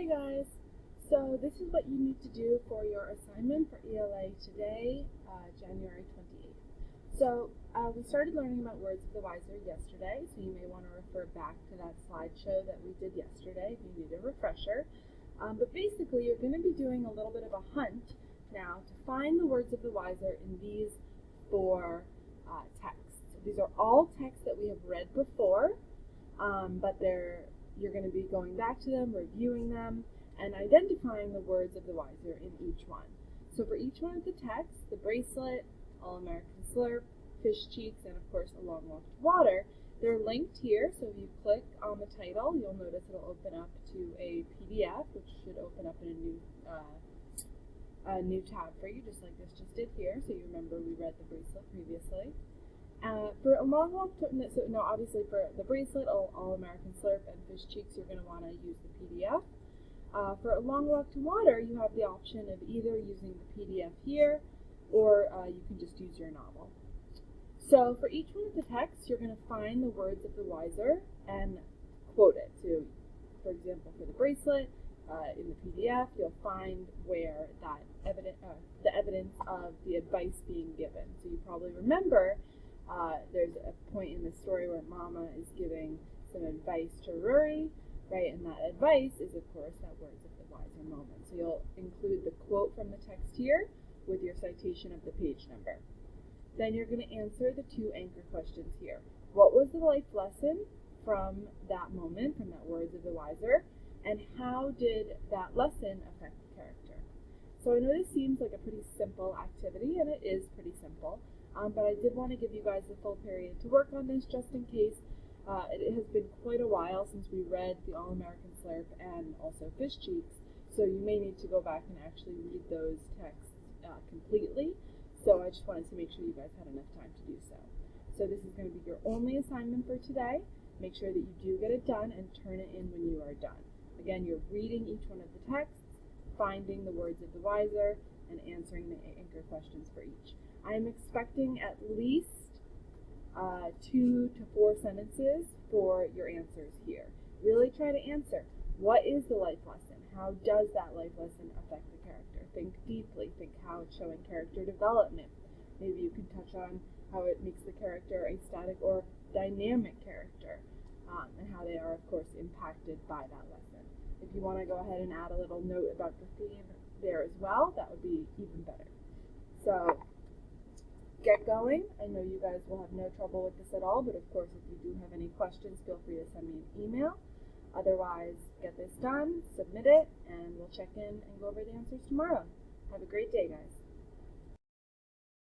Hey guys, so this is what you need to do for your assignment for ELA today, January 28th. So we started learning about words of the wiser yesterday, so you may want to refer back to that slideshow that we did yesterday if you need a refresher. But basically you're going to be doing a little bit of a hunt now to find the words of the wiser in these four texts. These are all texts that we have read before, but you're going to be going back to them, reviewing them, and identifying the words of the wiser in each one. So for each one of the texts, the bracelet, All-American Slurp, Fish Cheeks, and of course A Long Walk to Water, they're linked here. So if you click on the title, you'll notice it'll open up to a PDF, which should open up in a new tab for you, just like this just did here. So you remember we read the bracelet previously. For A Long Walk to, obviously for the bracelet, All-American Slurp, and Fish Cheeks, you're going to want to use the PDF. For A Long Walk to Water, you have the option of either using the PDF here, or you can just use your novel. So for each one of the texts, you're going to find the words of the wiser and quote it. So, for example, for the bracelet, in the PDF, you'll find where that the evidence of the advice being given. So you probably remember there's a point in the story where Mama is giving some advice to Rory, right? And that advice is, of course, that words of the wiser moment. So you'll include the quote from the text here with your citation of the page number. Then you're going to answer the two anchor questions here. What was the life lesson from that moment, from that words of the wiser? And how did that lesson affect the character? So I know this seems like a pretty simple activity, and it is pretty simple. But I did want to give you guys the full period to work on this, just in case. It has been quite a while since we read the All-American Slurp and also Fish Cheeks, so you may need to go back and actually read those texts completely. So I just wanted to make sure you guys had enough time to do so. So this is going to be your only assignment for today. Make sure that you do get it done and turn it in when you are done. Again, you're reading each one of the texts, finding the words of the wiser, and answering the anchor questions for each. I am expecting at least 2 to 4 sentences for your answers here. Really try to answer. What is the life lesson? How does that life lesson affect the character? Think deeply. Think how it's showing character development. Maybe you can touch on how it makes the character a static or dynamic character, and how they are, of course, impacted by that lesson. If you want to go ahead and add a little note about the theme there as well, that would be even better. So get going. I know you guys will have no trouble with this at all, but of course, if you do have any questions, feel free to send me an email. Otherwise, get this done, submit it, and we'll check in and go over the answers tomorrow. Have a great day, guys.